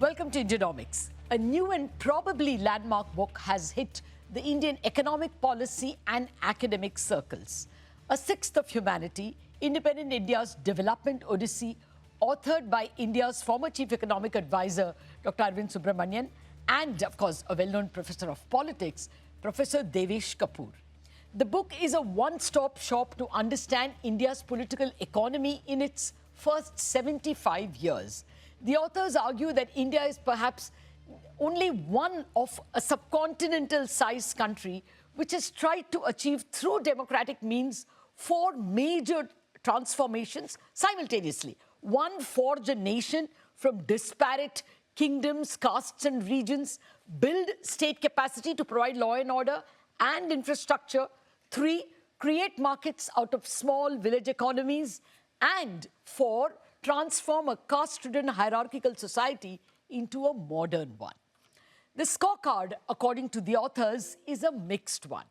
Welcome to Indianomics. A new and probably landmark book has hit the Indian economic policy and academic circles. A Sixth of Humanity, Independent India's Development Odyssey, authored by India's former Chief Economic Advisor, Dr. Arvind Subramanian, and, of course, a well-known professor of politics, Professor Devesh Kapur. The book is a one-stop shop to understand India's political economy in its first 75 years. The authors argue that India is perhaps only one of a subcontinental-sized country which has tried to achieve through democratic means four major transformations simultaneously. One, forge a nation from disparate kingdoms, castes and regions, build state capacity to provide law and order and infrastructure. Three, create markets out of small village economies. And four, transform a caste-ridden hierarchical society into a modern one. The scorecard, according to the authors, is a mixed one.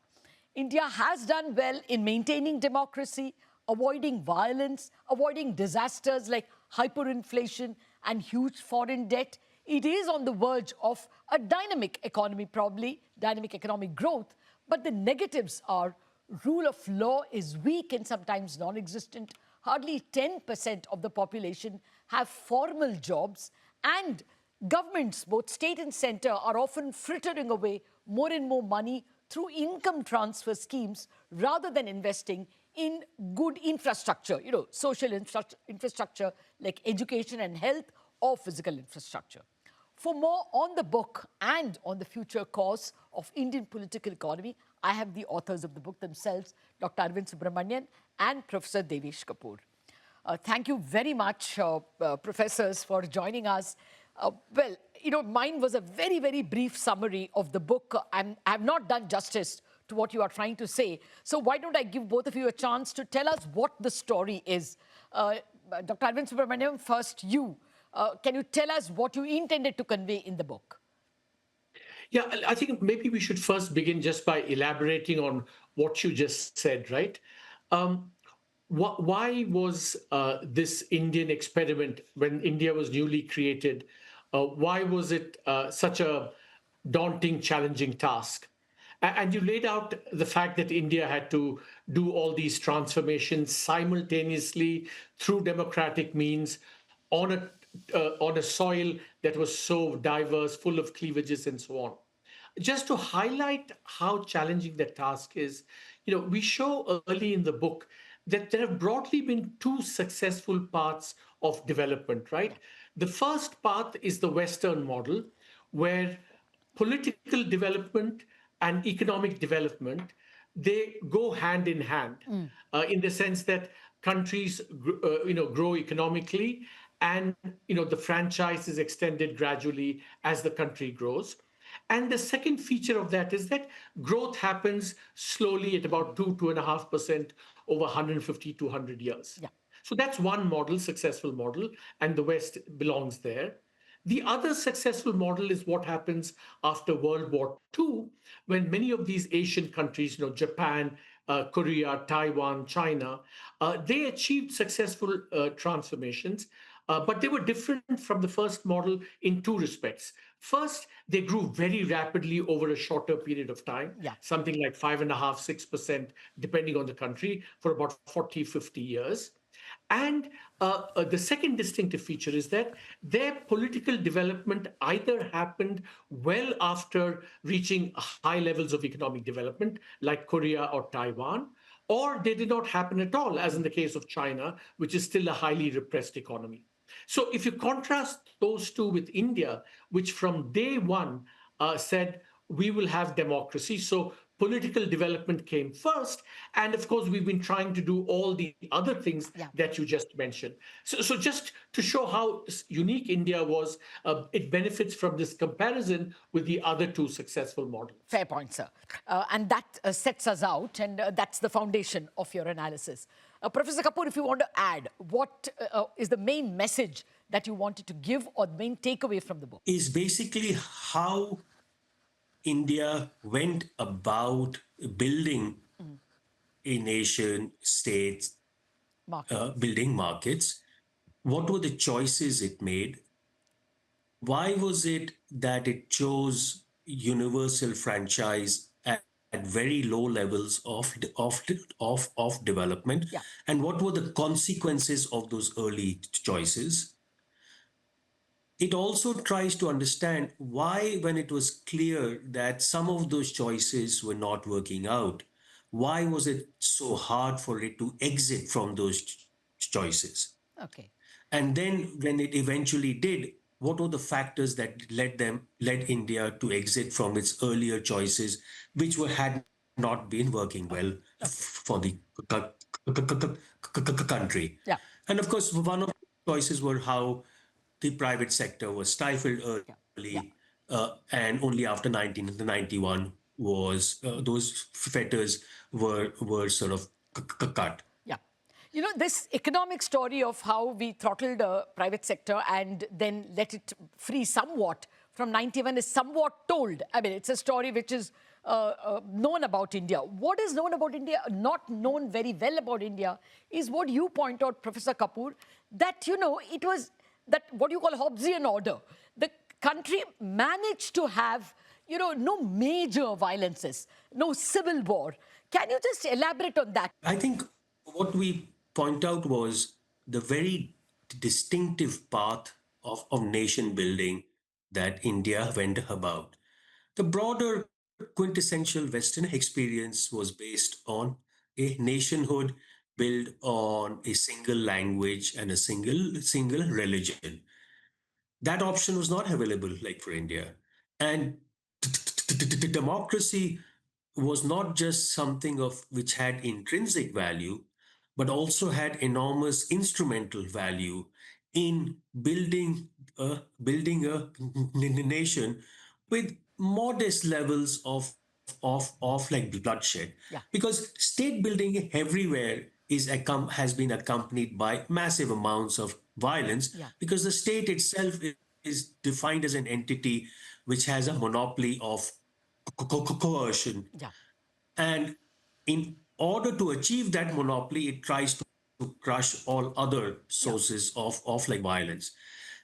India has done well in maintaining democracy, avoiding violence, avoiding disasters like hyperinflation and huge foreign debt. It is on the verge of a dynamic economy, probably dynamic economic growth, but the negatives are rule of law is weak and sometimes non-existent. Hardly 10% of the population have formal jobs, and governments, both state and centre, are often frittering away more and more money through income transfer schemes rather than investing in good infrastructure, social infrastructure like education and health or physical infrastructure. For more on the book and on the future course of Indian political economy, I have the authors of the book themselves, Dr. Arvind Subramanian and Professor Devesh Kapur. Thank you very much, professors, for joining us. Mine was a very, very brief summary of the book, and I have not done justice to what you are trying to say. So why don't I give both of you a chance to tell us what the story is? Dr. Arvind Subramanian, first you. Can you tell us what you intended to convey in the book? Yeah, I think maybe we should first begin just by elaborating on what you just said, right? Why was this Indian experiment, when India was newly created, why was it such a daunting, challenging task? And you laid out the fact that India had to do all these transformations simultaneously through democratic means on a soil that was so diverse, full of cleavages and so on. Just to highlight how challenging that task is, we show early in the book that there have broadly been two successful paths of development, right? The first path is the Western model, where political development and economic development, they go hand in hand, in the sense that countries, grow economically, and the franchise is extended gradually as the country grows. And the second feature of that is that growth happens slowly at about 2.5% over 150 to 100 years. Yeah. So that's one model, successful model, and the West belongs there. The other successful model is what happens after World War II, when many of these Asian countries, Japan, Korea, Taiwan, China, they achieved successful transformations. But they were different from the first model in two respects. First, they grew very rapidly over a shorter period of time, something like 5.5%, 6%, depending on the country, for about 40, 50 years. And the second distinctive feature is that their political development either happened well after reaching high levels of economic development, like Korea or Taiwan, or they did not happen at all, as in the case of China, which is still a highly repressed economy. So if you contrast those two with India, which from day one said, we will have democracy. So political development came first. And of course, we've been trying to do all the other things that you just mentioned. So just to show how unique India was, it benefits from this comparison with the other two successful models. Fair point, sir. And that sets us out, and that's the foundation of your analysis. Professor Kapur, if you want to add, what is the main message that you wanted to give, or the main takeaway from the book? Is basically how India went about building a nation, states, building markets. What were the choices it made? why was it that it chose universal franchise at very low levels of development? Yeah. And what were the consequences of those early choices? It also tries to understand why, when it was clear that some of those choices were not working out, why was it so hard for it to exit from those choices? Okay. And then when it eventually did, what were the factors that led India to exit from its earlier choices, which had not been working well Okay. Okay. for the country? Yeah. And of course, one of the choices were how the private sector was stifled Yeah. early, Yeah. and only after 1991 was those fetters were sort of cut. Yeah. You know, this economic story of how we throttled the private sector and then let it free somewhat from 91 is somewhat told. I mean, it's a story which is known about India. What is known about India, not known very well about India, is what you point out, Professor Kapur, that, you know, it was that what you call Hobbesian order. The country managed to have, you know, no major violences, no civil war. Can you just elaborate on that? I think what we point out was the very distinctive path of nation building that India went about. The broader quintessential Western experience was based on a nationhood built on a single language and a single religion. That option was not available like for India. And democracy was not just something of which had intrinsic value, but also had enormous instrumental value in building a nation with modest levels of like bloodshed, Yeah, because state building everywhere has been accompanied by massive amounts of violence, yeah, because the state itself is defined as an entity which has a monopoly of coercion. yeah, And in order to achieve that monopoly, it tries to crush all other yeah, sources of like violence.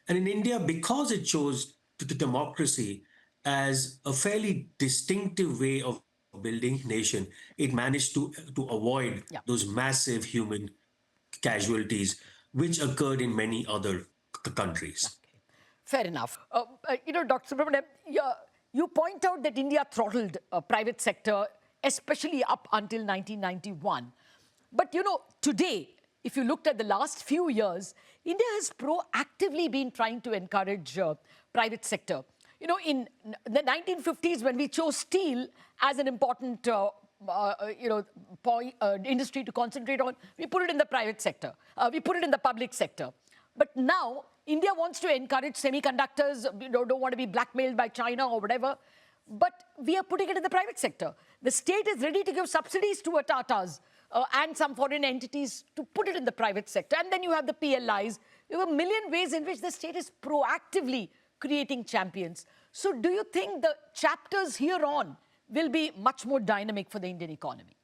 And in India, because it chose the democracy as a fairly distinctive way of building nation, it managed to avoid yeah. those massive human casualties Okay. which occurred in many other countries. Okay, fair enough. You know, Dr. Subramanian, you point out that India throttled private sector, especially up until 1991. But, you know, today, if you looked at the last few years, India has proactively been trying to encourage private sector. You know, in the 1950s, when we chose steel as an important you know, industry to concentrate on, we put it in the private sector. We put it in the public sector. But now, India wants to encourage semiconductors, you know, don't want to be blackmailed by China or whatever. But we are putting it in the private sector. The state is ready to give subsidies to Tatas and some foreign entities to put it in the private sector. And then you have the PLIs. You have a million ways in which the state is proactively creating champions. So do you think the chapters here on will be much more dynamic for the Indian economy?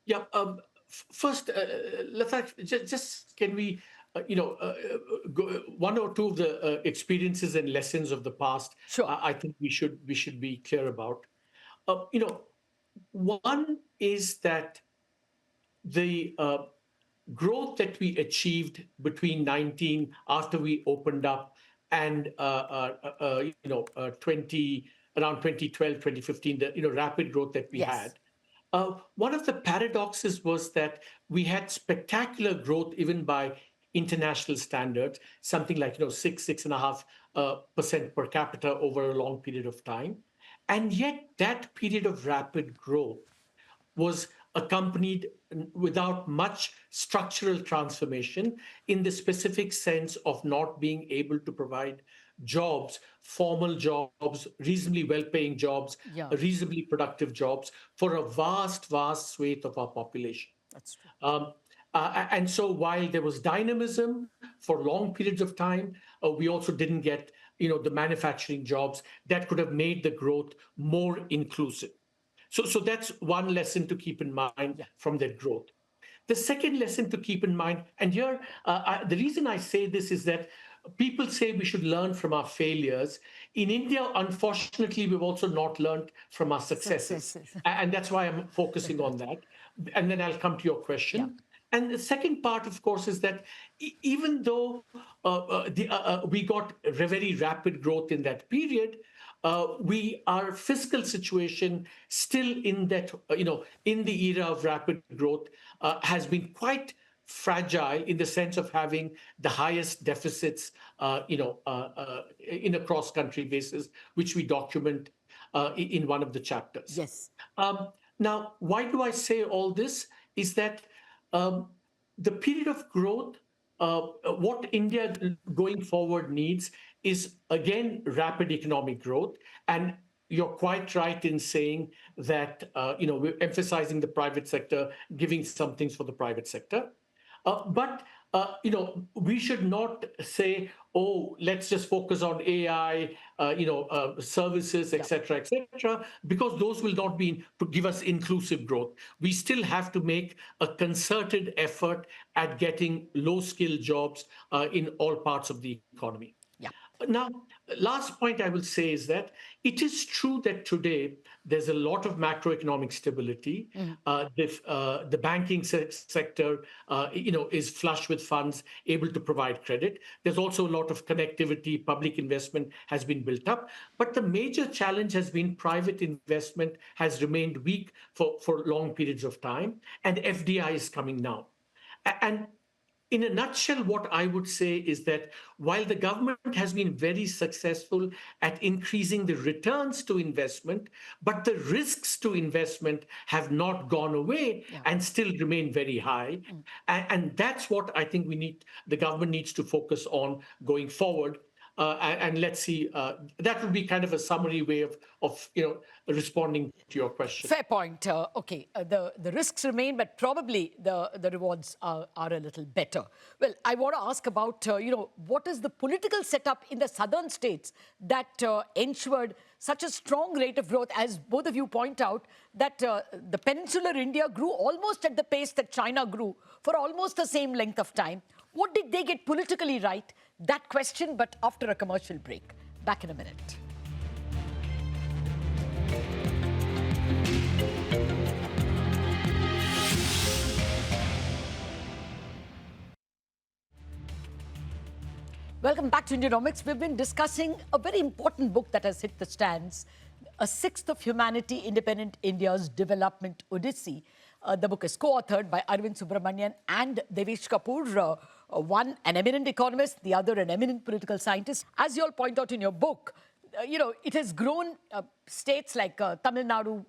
Yeah. First, Latha, just can we, go, one or two of the experiences and lessons of the past? Sure. I think we should be clear about. You know, one is that the growth that we achieved between 19 after we opened up and 20 around 2012 2015, the rapid growth that we Yes. had, one of the paradoxes was that we had spectacular growth even by international standards, something like 6.5% per capita over a long period of time, and yet that period of rapid growth was accompanied without much structural transformation in the specific sense of not being able to provide jobs, formal jobs, reasonably well paying jobs, Yeah, reasonably productive jobs for a vast, vast swathe of our population. that's true. Um, and so while there was dynamism for long periods of time, we also didn't get the manufacturing jobs that could have made the growth more inclusive. So that's one lesson to keep in mind Yeah, from that growth. The second lesson to keep in mind, and here the reason I say this is that people say we should learn from our failures. In India, unfortunately, we've also not learned from our successes. Successes. And that's why I'm focusing on that. And then I'll come to your Yeah. question. And the second part, of course, is that even though we got very rapid growth in that period, our fiscal situation still in that, in the era of rapid growth has been quite fragile in the sense of having the highest deficits, in a cross-country basis, which we document in one of the chapters. Yes. Now, why do I say all this? Is that um, the period of growth, what India going forward needs is again rapid economic growth. And you're quite right in saying that we're emphasizing the private sector, giving some things for the private sector. But we should not say, "Oh, let's just focus on AI, services, Yeah. etc., etc.," because those will not be to give us inclusive growth. We still have to make a concerted effort at getting low-skill jobs in all parts of the economy. Yeah. Now, last point I will say is that it is true that today there's a lot of macroeconomic stability. The banking sector, is flush with funds, able to provide credit. There's also a lot of connectivity, public investment has been built up. But the major challenge has been private investment has remained weak for long periods of time, and FDI is coming now. And in a nutshell, what I would say is that while the government has been very successful at increasing the returns to investment, but the risks to investment have not gone away Yeah. and still remain very high. And that's what I think the government needs to focus on going forward. And let's see, that would be kind of a summary way of responding to your question. Fair point. Okay, the risks remain, but probably the rewards are a little better. Well, I want to ask about, what is the political setup in the southern states that ensured such a strong rate of growth, as both of you point out, that the peninsular India grew almost at the pace that China grew for almost the same length of time. What did they get politically right? That question, but after a commercial break. Back in a minute. Welcome back to Indianomics. We've been discussing a very important book that has hit the stands, A Sixth of Humanity, Independent India's Development Odyssey. The book is co-authored by Arvind Subramanian and Devesh Kapur, one an eminent economist, the other an eminent political scientist. As you all point out in your book, it has grown states like Tamil Nadu,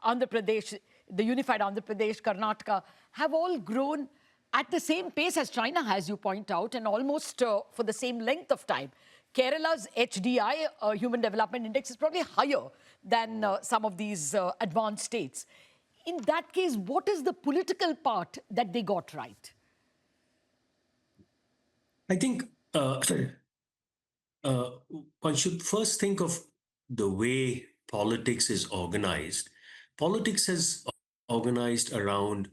Andhra Pradesh, the unified Andhra Pradesh, Karnataka, have all grown at the same pace as China has, you point out, and almost for the same length of time. Kerala's HDI, Human Development Index, is probably higher than some of these advanced states. In that case, what is the political part that they got right? I think uh, one should first think of the way politics is organized. Politics is organized around,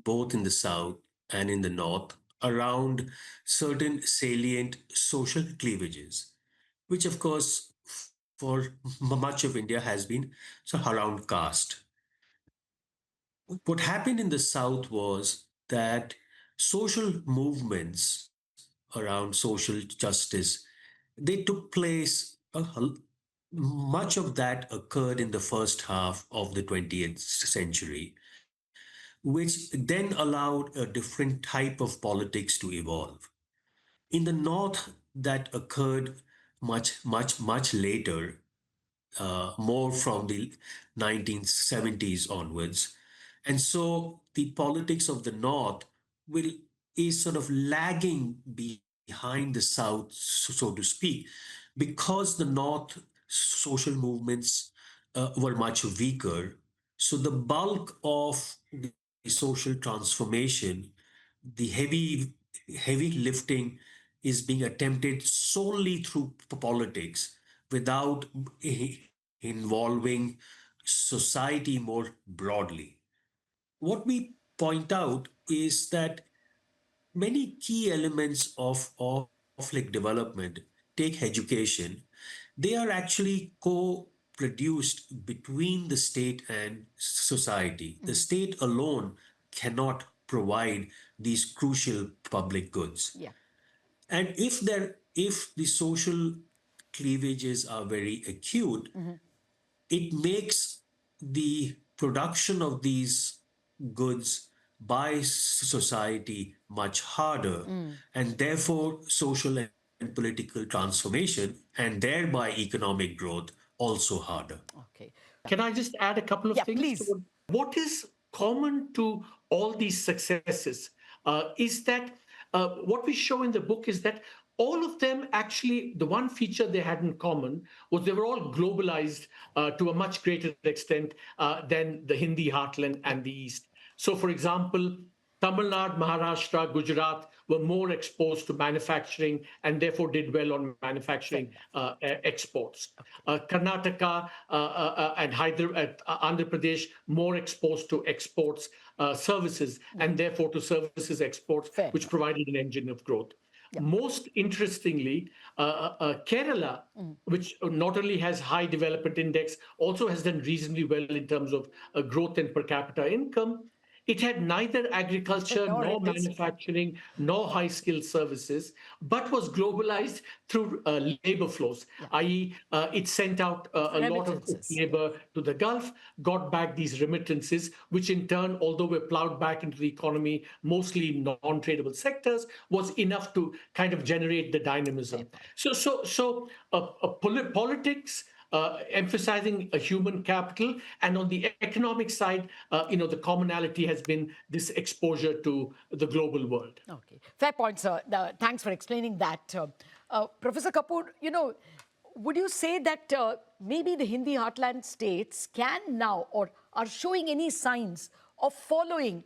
both in the South and in the North, around certain salient social cleavages, which, of course, for much of India has been so around caste. What happened in the South was that social movements around social justice, they took place, much of that occurred in the first half of the 20th century, which then allowed a different type of politics to evolve. In the North, that occurred much later, more from the 1970s onwards. And so the politics of the North will is sort of lagging behind the South, so to speak, because the North social movements were much weaker. So the bulk of the social transformation, the heavy lifting, is being attempted solely through politics without involving society more broadly. What we point out is that many key elements of conflict development, take education, they are actually co-produced between the state and society. The state alone cannot provide these crucial public goods. Yeah. And if the social cleavages are very acute, it makes the production of these goods by society much harder, and therefore social and political transformation and thereby economic growth also harder. Okay. Can I just add a couple of Yeah, things to please. what is common to all these successes? Is that what we show in the book is that all of them actually, the one feature they had in common was they were all globalized to a much greater extent than the Hindi heartland and the East. So, for example, Tamil Nadu, Maharashtra, Gujarat were more exposed to manufacturing and therefore did well on manufacturing exports. Karnataka and Andhra Pradesh more exposed to exports, services, and therefore to services exports, Fair which enough. provided an engine of growth. Most interestingly, Kerala, which not only has high development index, also has done reasonably well in terms of growth and per capita income. It had neither agriculture Nor nor industry. manufacturing nor high skilled services, but was globalized through labor flows, i.e., it sent out a lot of its Remittances. labor to the Gulf, got back these remittances, which in turn, although were plowed back into the economy, mostly non tradable sectors, was enough to kind of generate the dynamism. Politics emphasizing a human capital, and on the economic side, the commonality has been this exposure to the global world. Okay, fair point, sir. Thanks for explaining that. Professor Kapur, would you say that maybe the Hindi heartland states can now or are showing any signs of following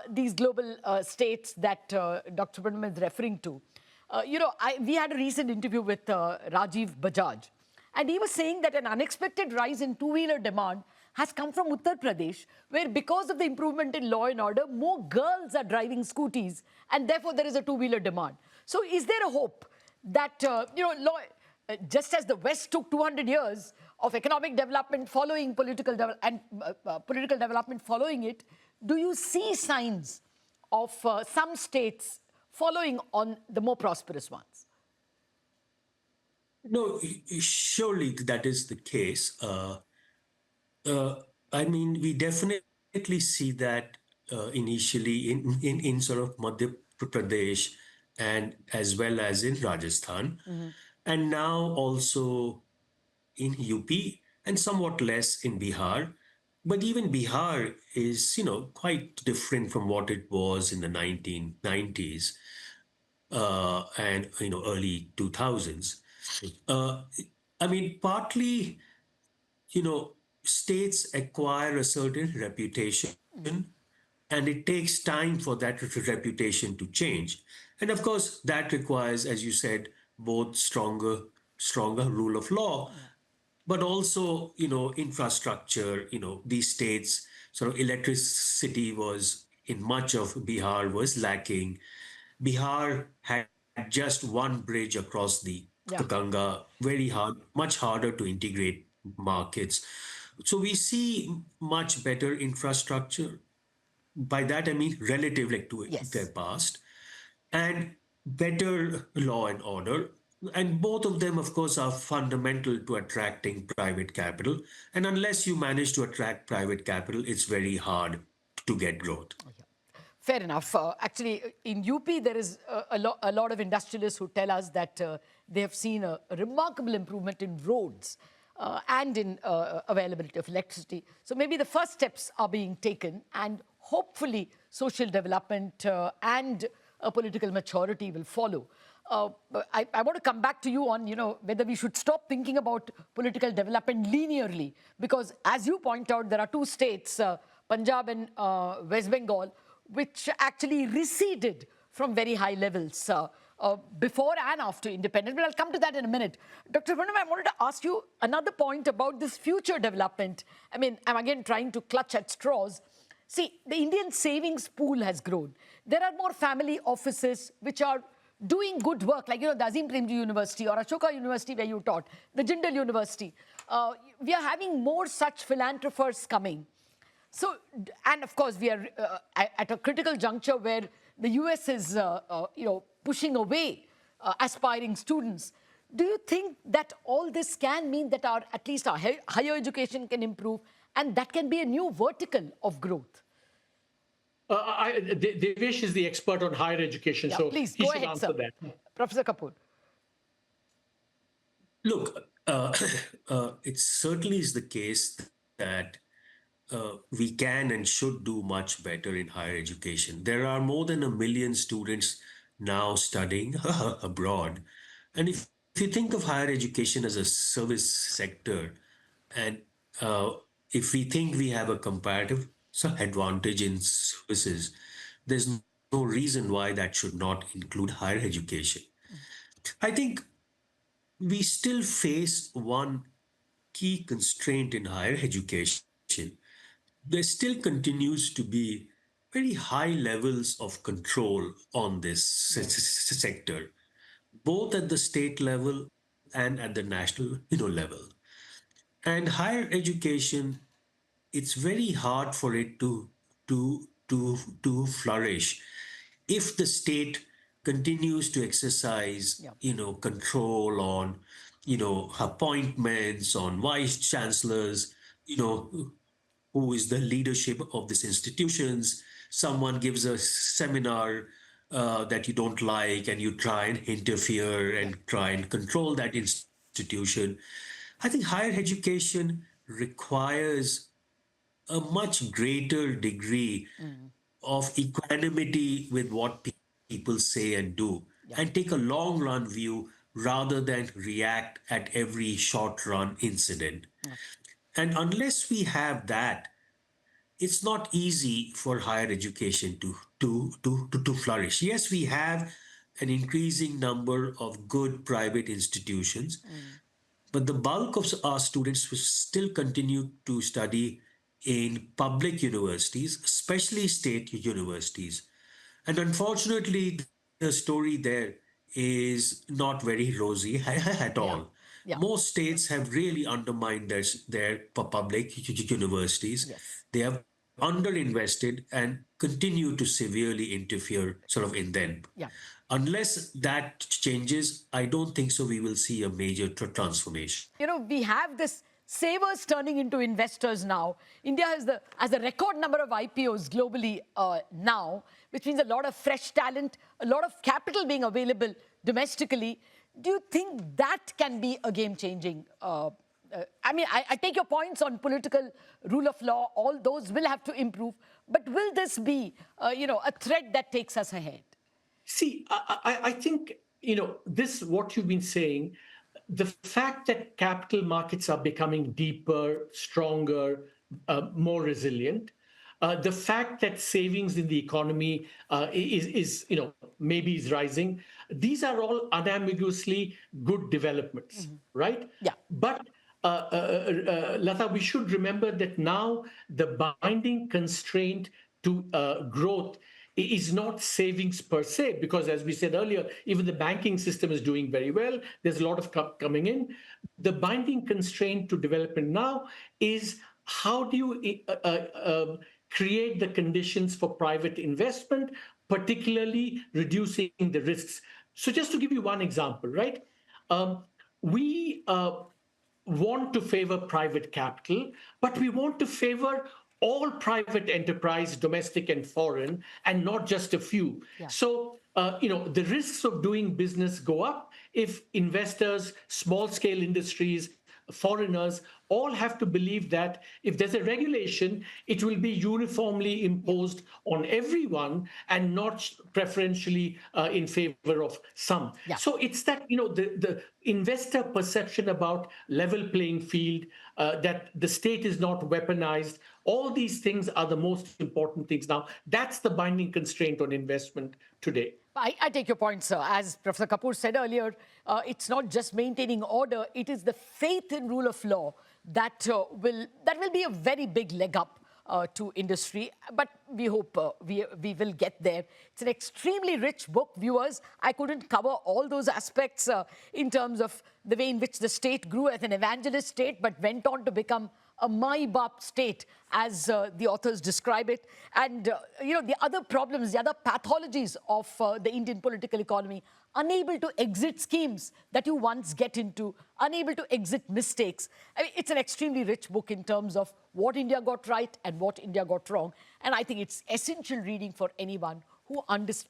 these global states that Dr. Subramanian is referring to? We had a recent interview with Rajiv Bajaj, and he was saying that an unexpected rise in two-wheeler demand has come from Uttar Pradesh, where because of the improvement in law and order, more girls are driving scooties, and therefore there is a two-wheeler demand. So is there a hope that, just as the West took 200 years of economic development following political development following it, do you see signs of some states following on the more prosperous ones? No, surely that is the case. I mean, we definitely see that initially in sort of Madhya Pradesh and as well as in Rajasthan, and now also in UP and somewhat less in Bihar. But even Bihar is, quite different from what it was in the 1990s and early 2000s. Uh, I mean, partly states acquire a certain reputation and it takes time for that reputation to change. And of course, that requires, as you said, both stronger rule of law, but also, infrastructure, these states, sort of electricity was in much of Bihar was lacking. Bihar had just one bridge across the Yeah. Ganga, very hard, much harder to integrate markets. So we see much better infrastructure. By that I mean relatively to their Yes. past, and better law and order. And both of them, of course, are fundamental to attracting private capital. And unless you manage to attract private capital, it's very hard to get growth. Fair enough. Actually, in UP, there is a lot of industrialists who tell us that they have seen a remarkable improvement in roads and in availability of electricity. So maybe the first steps are being taken, and hopefully social development and political maturity will follow. I want to come back to you on, whether we should stop thinking about political development linearly, because as you point out, there are two states, Punjab and West Bengal, which actually receded from very high levels before and after independence. But I'll come to that in a minute. Dr. Subramanian, I wanted to ask you another point about this future development. I mean, I'm again trying to clutch at straws. See, the Indian savings pool has grown. There are more family offices which are doing good work, like, the Azim Premji University or Ashoka University where you taught, the Jindal University. We are having more such philanthropers coming. So, and of course, we are at a critical juncture where the US is, pushing away aspiring students. Do you think that all this can mean that at least our higher education can improve, and that can be a new vertical of growth? Devesh is the expert on higher education, Yeah, so please, he go should ahead, answer sir. that. Professor Kapur. Look, it certainly is the case that we can and should do much better in higher education. There are more than 1 million students now studying abroad. And if you think of higher education as a service sector, and if we think we have a comparative advantage in services, there's no reason why that should not include higher education. I think we still face one key constraint in higher education. There still continues to be very high levels of control on this sector, both at the state level and at the national level. And higher education, it's very hard for it to flourish if the state continues to exercise Yeah. control on appointments, on vice chancellors, you know who is the leadership of these institutions. Someone gives a seminar that you don't like, and you try and interfere Yeah. and try and control that institution. I think higher education requires a much greater degree of equanimity with what people say and do, Yeah. and take a long run view rather than react at every short run incident. And unless we have that, it's not easy for higher education to flourish. Yes, we have an increasing number of good private institutions, but the bulk of our students will still continue to study in public universities, especially state universities. And unfortunately, the story there is not very rosy at Yeah. all. Yeah. Most states have really undermined their public universities. Yes. They have underinvested and continue to severely interfere sort of in them. Yeah. Unless that changes, I don't think so we will see a major transformation. We have this savers turning into investors now. India has a record number of IPOs globally now, which means a lot of fresh talent, a lot of capital being available domestically. Do you think that can be a game-changing? I take your points on political rule of law. All those will have to improve. But will this be, a thread that takes us ahead? See, I think, this, what you've been saying, the fact that capital markets are becoming deeper, stronger, more resilient, the fact that savings in the economy maybe is rising, these are all unambiguously good developments, right? Yeah. But Latha, we should remember that now the binding constraint to growth is not savings per se, because as we said earlier, even the banking system is doing very well. There's a lot of coming in. The binding constraint to development now is how do you create the conditions for private investment, particularly reducing the risks. So just to give you one example, right? We want to favor private capital, but we want to favor all private enterprise, domestic and foreign, and not just a few. Yeah. So, the risks of doing business go up if investors, small scale industries, foreigners all have to believe that if there's a regulation, it will be uniformly imposed on everyone and not preferentially in favor of some. Yeah. So it's that, the investor perception about level playing field, that the state is not weaponized. All these things are the most important things now. That's the binding constraint on investment today. I take your point, sir. As Professor Kapur said earlier, it's not just maintaining order, it is the faith in rule of law that will be a very big leg up to industry. But we hope we will get there. It's an extremely rich book, viewers. I couldn't cover all those aspects in terms of the way in which the state grew as an evangelist state, but went on to become a my-bap state, as the authors describe it. And, the other problems, the other pathologies of the Indian political economy: unable to exit schemes that you once get into, unable to exit mistakes. I mean, it's an extremely rich book in terms of what India got right and what India got wrong. And I think it's essential reading for anyone who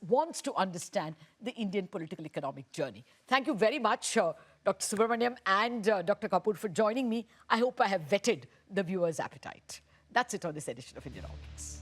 wants to understand the Indian political economic journey. Thank you very much, Dr. Subramanian and Dr. Kapur, for joining me. I hope I have whetted the viewers' appetite. That's it on this edition of Indianomics.